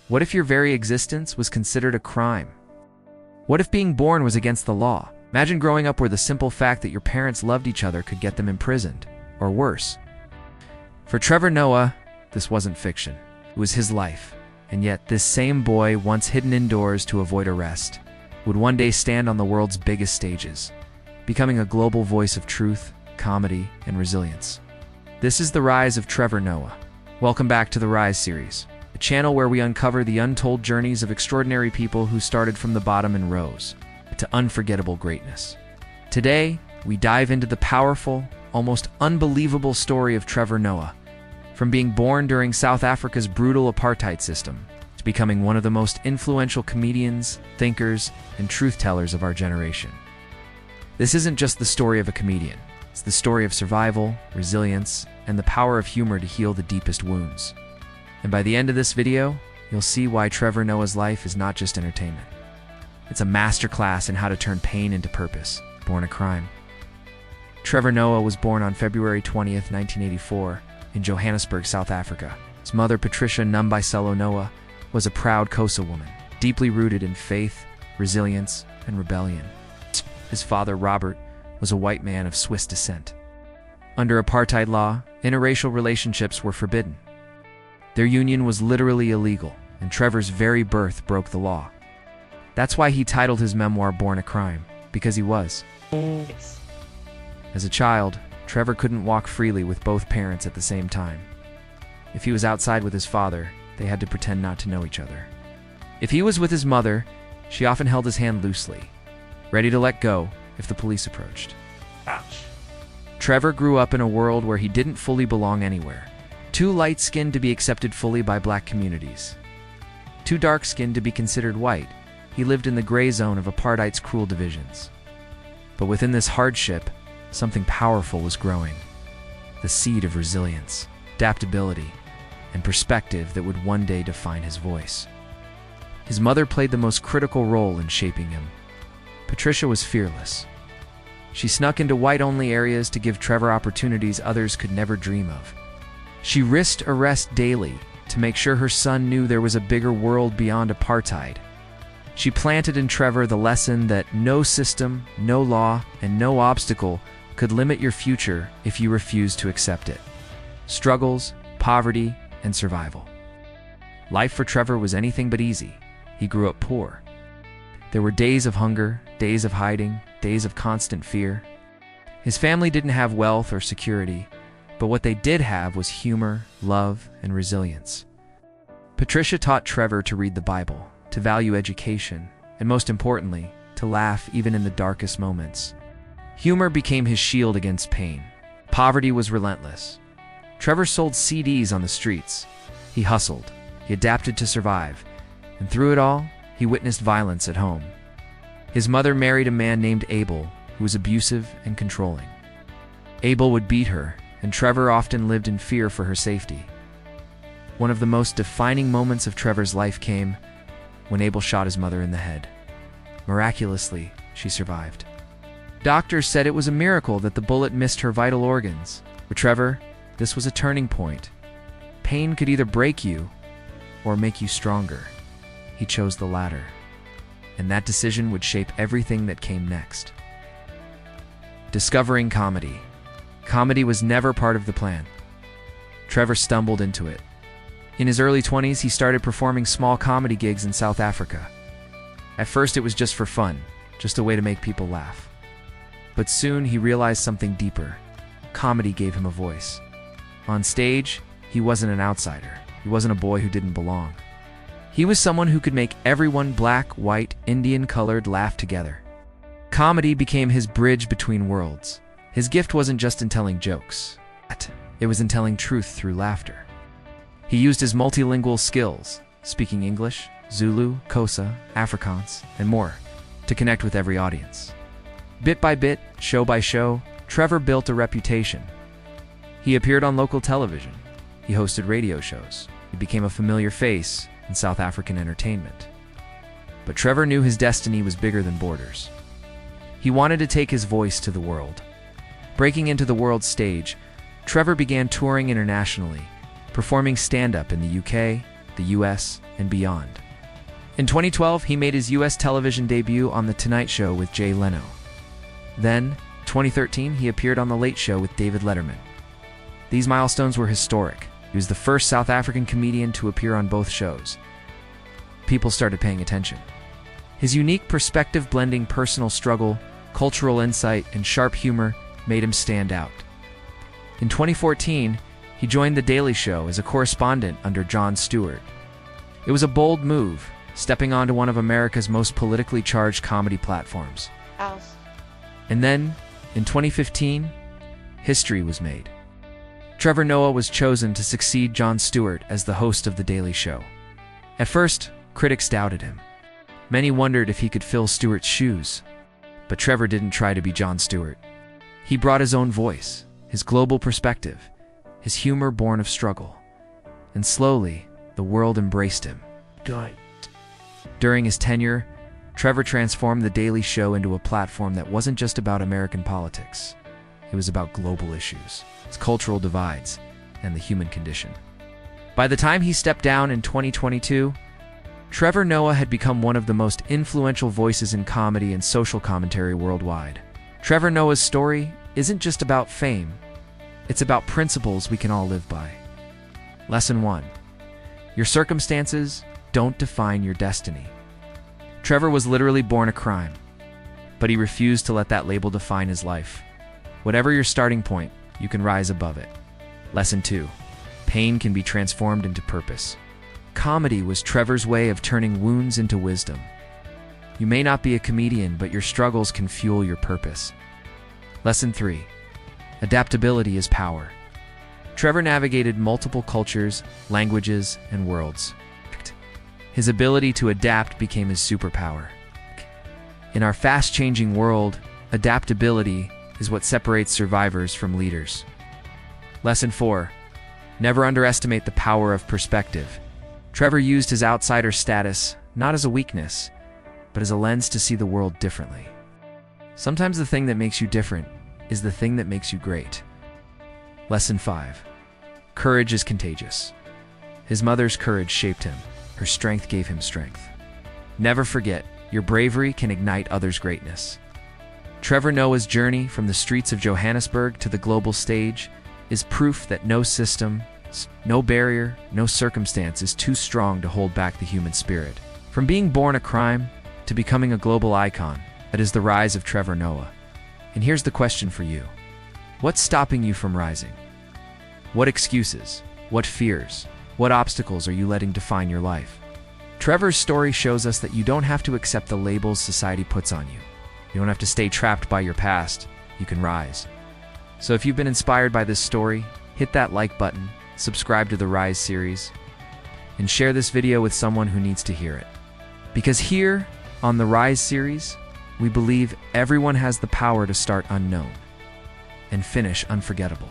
What if your very existence was considered a crime? What if being born was against the law? Imagine growing up where the simple fact that your parents loved each other could get them imprisoned, or worse. For Trevor Noah, this wasn't fiction. It was his life. And yet, this same boy, once hidden indoors to avoid arrest, would one day stand on the world's biggest stages, becoming a global voice of truth, comedy, and resilience. This is the rise of Trevor Noah. Welcome back to the Rise series, a channel where we uncover the untold journeys of extraordinary people who started from the bottom and rose to unforgettable greatness. Today, we dive into the powerful, almost unbelievable story of Trevor Noah, from being born during South Africa's brutal apartheid system to becoming one of the most influential comedians, thinkers, and truth-tellers of our generation. This isn't just the story of a comedian. It's the story of survival, resilience, and the power of humor to heal the deepest wounds. And by the end of this video, you'll see why Trevor Noah's life is not just entertainment. It's a masterclass in how to turn pain into purpose, born a crime. Trevor Noah was born on February 20th, 1984, in Johannesburg, South Africa. His mother, Patricia Numbiselo Noah, was a proud Xhosa woman, deeply rooted in faith, resilience, and rebellion. His father, Robert, was a white man of Swiss descent. Under apartheid law, interracial relationships were forbidden. Their union was literally illegal, and Trevor's very birth broke the law. That's why he titled his memoir Born a Crime, because he was. As a child, Trevor couldn't walk freely with both parents at the same time. If he was outside with his father, they had to pretend not to know each other. If he was with his mother, she often held his hand loosely, ready to let go if the police approached. Ouch. Trevor grew up in a world where he didn't fully belong anywhere. Too light-skinned to be accepted fully by black communities. Too dark-skinned to be considered white. He lived in the gray zone of apartheid's cruel divisions. But within this hardship, something powerful was growing. The seed of resilience, adaptability, and perspective that would one day define his voice. His mother played the most critical role in shaping him. Patricia was fearless. She snuck into white-only areas to give Trevor opportunities others could never dream of. She risked arrest daily to make sure her son knew there was a bigger world beyond apartheid. She planted in Trevor the lesson that no system, no law, and no obstacle could limit your future if you refused to accept it. Struggles, poverty, and survival. Life for Trevor was anything but easy. He grew up poor. There were days of hunger, days of hiding, days of constant fear. His family didn't have wealth or security, but what they did have was humor, love, and resilience. Patricia taught Trevor to read the Bible, to value education, and most importantly, to laugh even in the darkest moments. Humor became his shield against pain. Poverty was relentless. Trevor sold CDs on the streets. He hustled. He adapted to survive. And through it all, he witnessed violence at home. His mother married a man named Abel, who was abusive and controlling. Abel would beat her, and Trevor often lived in fear for her safety. One of the most defining moments of Trevor's life came when Abel shot his mother in the head. Miraculously, she survived. Doctors said it was a miracle that the bullet missed her vital organs. For Trevor, this was a turning point. Pain could either break you or make you stronger. He chose the latter. And that decision would shape everything that came next. Discovering comedy. Comedy was never part of the plan. Trevor stumbled into it. In his early 20s, he started performing small comedy gigs in South Africa. At first, it was just for fun, just a way to make people laugh. But soon, he realized something deeper. Comedy gave him a voice. On stage, he wasn't an outsider. He wasn't a boy who didn't belong. He was someone who could make everyone black, white, Indian colored laugh together. Comedy became his bridge between worlds. His gift wasn't just in telling jokes. It was in telling truth through laughter. He used his multilingual skills, speaking English, Zulu, Xhosa, Afrikaans, and more, to connect with every audience. Bit by bit, show by show, Trevor built a reputation. He appeared on local television. He hosted radio shows. He became a familiar face in South African entertainment. But Trevor knew his destiny was bigger than borders. He wanted to take his voice to the world. Breaking into the world stage, Trevor began touring internationally, performing stand-up in the UK, the US, and beyond. In 2012, he made his US television debut on The Tonight Show with Jay Leno. Then, 2013, he appeared on The Late Show with David Letterman. These milestones were historic. He was the first South African comedian to appear on both shows. People started paying attention. His unique perspective, blending personal struggle, cultural insight, and sharp humor, made him stand out. In 2014, he joined The Daily Show as a correspondent under Jon Stewart. It was a bold move, stepping onto one of America's most politically charged comedy platforms. And then, in 2015, history was made. Trevor Noah was chosen to succeed Jon Stewart as the host of The Daily Show. At first, critics doubted him. Many wondered if he could fill Stewart's shoes. But Trevor didn't try to be Jon Stewart. He brought his own voice, his global perspective, his humor born of struggle. And slowly, the world embraced him. During his tenure, Trevor transformed The Daily Show into a platform that wasn't just about American politics. It was about global issues, its cultural divides, and the human condition. By the time he stepped down in 2022, Trevor Noah had become one of the most influential voices in comedy and social commentary worldwide. Trevor Noah's story isn't just about fame, it's about principles we can all live by. Lesson 1. Your circumstances don't define your destiny. Trevor was literally born a crime, but he refused to let that label define his life. Whatever your starting point, you can rise above it. Lesson 2. Pain can be transformed into purpose. Comedy was Trevor's way of turning wounds into wisdom. You may not be a comedian, but your struggles can fuel your purpose. Lesson 3. Adaptability is power. Trevor navigated multiple cultures, languages, and worlds. His ability to adapt became his superpower. In our fast-changing world, adaptability is what separates survivors from leaders. Lesson 4. Never underestimate the power of perspective. Trevor used his outsider status not as a weakness, but as a lens to see the world differently. Sometimes the thing that makes you different is the thing that makes you great. Lesson 5. Courage is contagious. His mother's courage shaped him. Her strength gave him strength. Never forget, your bravery can ignite others' greatness. Trevor Noah's journey from the streets of Johannesburg to the global stage is proof that no system, no barrier, no circumstance is too strong to hold back the human spirit. From being born a crime to becoming a global icon, that is the rise of Trevor Noah. And here's the question for you. What's stopping you from rising? What excuses? What fears? What obstacles are you letting define your life? Trevor's story shows us that you don't have to accept the labels society puts on you. You don't have to stay trapped by your past. You can rise. So if you've been inspired by this story, hit that like button, subscribe to the Rise series, and share this video with someone who needs to hear it. Because here, on the Rise series, we believe everyone has the power to start unknown and finish unforgettable.